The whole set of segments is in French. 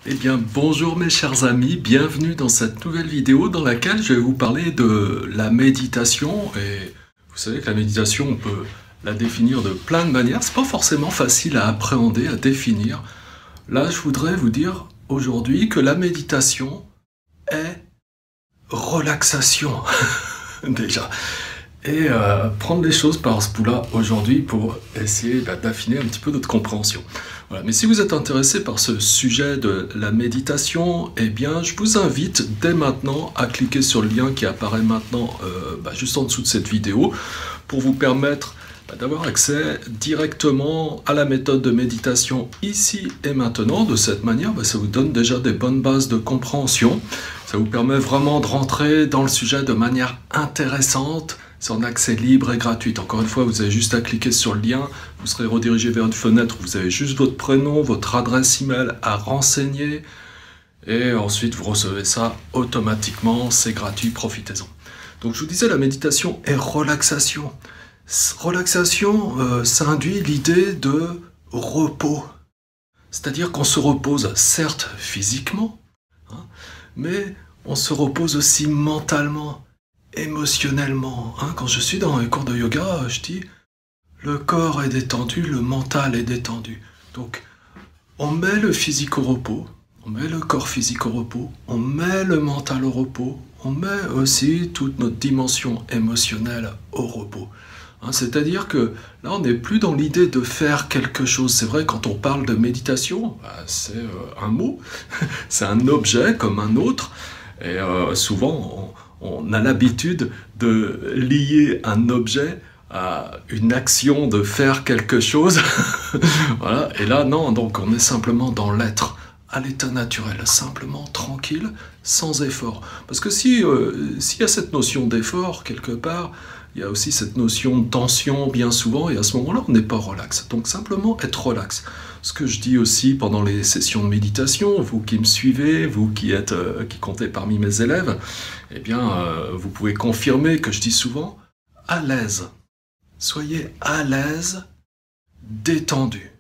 Eh bien, bonjour mes chers amis, bienvenue dans cette nouvelle vidéo dans laquelle je vais vous parler de la méditation. Et vous savez que la méditation, on peut la définir de plein de manières. C'est pas forcément facile à appréhender, à définir. Là, je voudrais vous dire aujourd'hui que la méditation est relaxation, déjà. Et prendre les choses par ce bout-là aujourd'hui pour essayer d'affiner un petit peu notre compréhension. Voilà. Mais si vous êtes intéressé par ce sujet de la méditation, eh bien, je vous invite dès maintenant à cliquer sur le lien qui apparaît maintenant juste en dessous de cette vidéo pour vous permettre d'avoir accès directement à la méthode de méditation ici et maintenant. De cette manière, ça vous donne déjà des bonnes bases de compréhension. Ça vous permet vraiment de rentrer dans le sujet de manière intéressante. C'est en accès libre et gratuit. Encore une fois, vous avez juste à cliquer sur le lien. Vous serez redirigé vers une fenêtre où vous avez juste votre prénom, votre adresse email à renseigner. Et ensuite, vous recevez ça automatiquement. C'est gratuit, profitez-en. Donc, je vous disais, la méditation est relaxation. Relaxation, ça induit l'idée de repos. C'est-à-dire qu'on se repose, certes, physiquement, mais on se repose aussi mentalement, émotionnellement. Quand je suis dans les cours de yoga, je dis le corps est détendu, le mental est détendu. Donc, on met le physique au repos, on met le corps physique au repos, on met le mental au repos, on met aussi toute notre dimension émotionnelle au repos. C'est-à-dire que là, on n'est plus dans l'idée de faire quelque chose. C'est vrai, quand on parle de méditation, c'est un mot, c'est un objet comme un autre. Et souvent, on a l'habitude de lier un objet à une action de faire quelque chose. Voilà. Et là, non, donc on est simplement dans l'être, à l'état naturel, simplement tranquille, sans effort. Parce que s'il y a cette notion d'effort quelque part, il y a aussi cette notion de tension bien souvent, et à ce moment-là, on n'est pas relax. Donc simplement être relax. Ce que je dis aussi pendant les sessions de méditation, vous qui me suivez, vous qui comptez parmi mes élèves, eh bien, vous pouvez confirmer que je dis souvent à l'aise. Soyez à l'aise, détendu.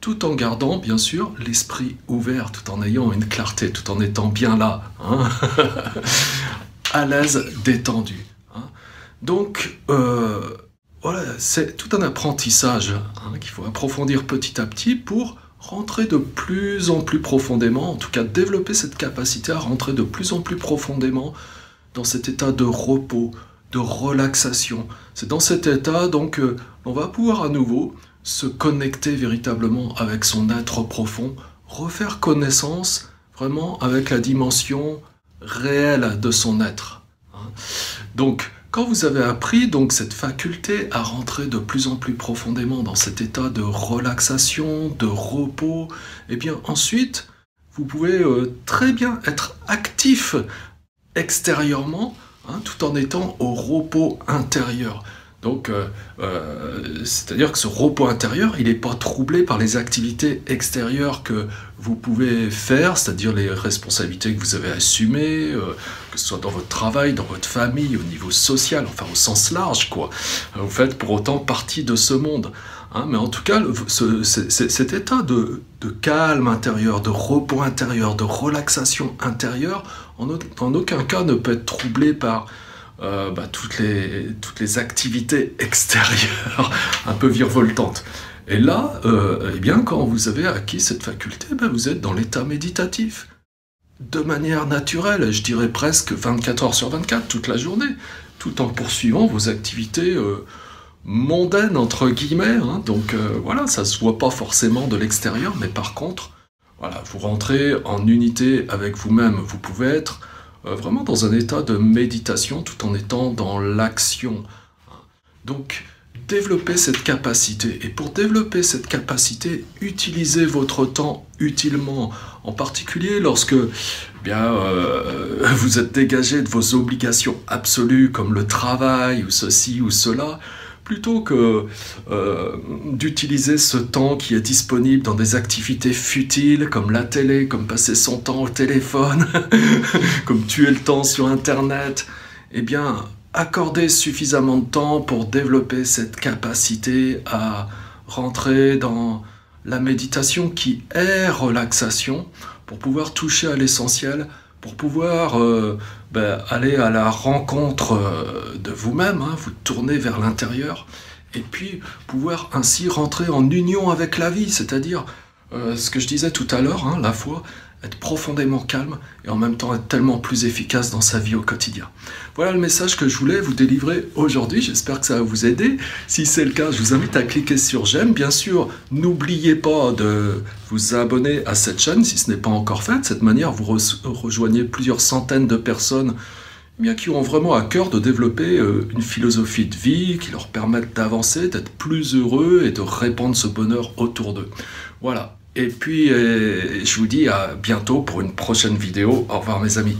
Tout en gardant, bien sûr, l'esprit ouvert, tout en ayant une clarté, tout en étant bien là. À l'aise, détendu. Donc, voilà, c'est tout un apprentissage qu'il faut approfondir petit à petit pour rentrer de plus en plus profondément, en tout cas développer cette capacité à rentrer de plus en plus profondément dans cet état de repos, de relaxation. C'est dans cet état, donc, on va pouvoir à nouveau se connecter véritablement avec son être profond, refaire connaissance vraiment avec la dimension réelle de son être. Donc, quand vous avez appris donc cette faculté à rentrer de plus en plus profondément dans cet état de relaxation, de repos, et bien ensuite, vous pouvez très bien être actif extérieurement, tout en étant au repos intérieur. Donc, c'est-à-dire que ce repos intérieur, il n'est pas troublé par les activités extérieures que vous pouvez faire, c'est-à-dire les responsabilités que vous avez assumées, que ce soit dans votre travail, dans votre famille, au niveau social, enfin au sens large, quoi. Vous faites pour autant partie de ce monde. Mais en tout cas, cet état de calme intérieur, de repos intérieur, de relaxation intérieure, en aucun cas ne peut être troublé par toutes les activités extérieures un peu virevoltantes. Et là, eh bien, quand vous avez acquis cette faculté, vous êtes dans l'état méditatif. De manière naturelle, je dirais presque 24 heures sur 24, toute la journée, tout en poursuivant vos activités mondaines, entre guillemets. Donc voilà, ça ne se voit pas forcément de l'extérieur, mais par contre, voilà, vous rentrez en unité avec vous-même. Vous pouvez être vraiment dans un état de méditation tout en étant dans l'action. Donc, développez cette capacité. Et pour développer cette capacité, utilisez votre temps utilement. En particulier lorsque vous êtes dégagé de vos obligations absolues comme le travail ou ceci ou cela, plutôt que d'utiliser ce temps qui est disponible dans des activités futiles comme la télé, comme passer son temps au téléphone, comme tuer le temps sur Internet, eh bien, accordez suffisamment de temps pour développer cette capacité à rentrer dans la méditation qui est relaxation, pour pouvoir toucher à l'essentiel, pour pouvoir aller à la rencontre de vous-même, hein, vous tourner vers l'intérieur, et puis pouvoir ainsi rentrer en union avec la vie, c'est-à-dire ce que je disais tout à l'heure, hein, la foi, être profondément calme et en même temps être tellement plus efficace dans sa vie au quotidien. Voilà le message que je voulais vous délivrer aujourd'hui, j'espère que ça va vous aider. Si c'est le cas, je vous invite à cliquer sur j'aime. Bien sûr, n'oubliez pas de vous abonner à cette chaîne si ce n'est pas encore fait. De cette manière, vous rejoignez plusieurs centaines de personnes qui ont vraiment à cœur de développer une philosophie de vie qui leur permette d'avancer, d'être plus heureux et de répandre ce bonheur autour d'eux. Voilà. Et puis, je vous dis à bientôt pour une prochaine vidéo. Au revoir mes amis.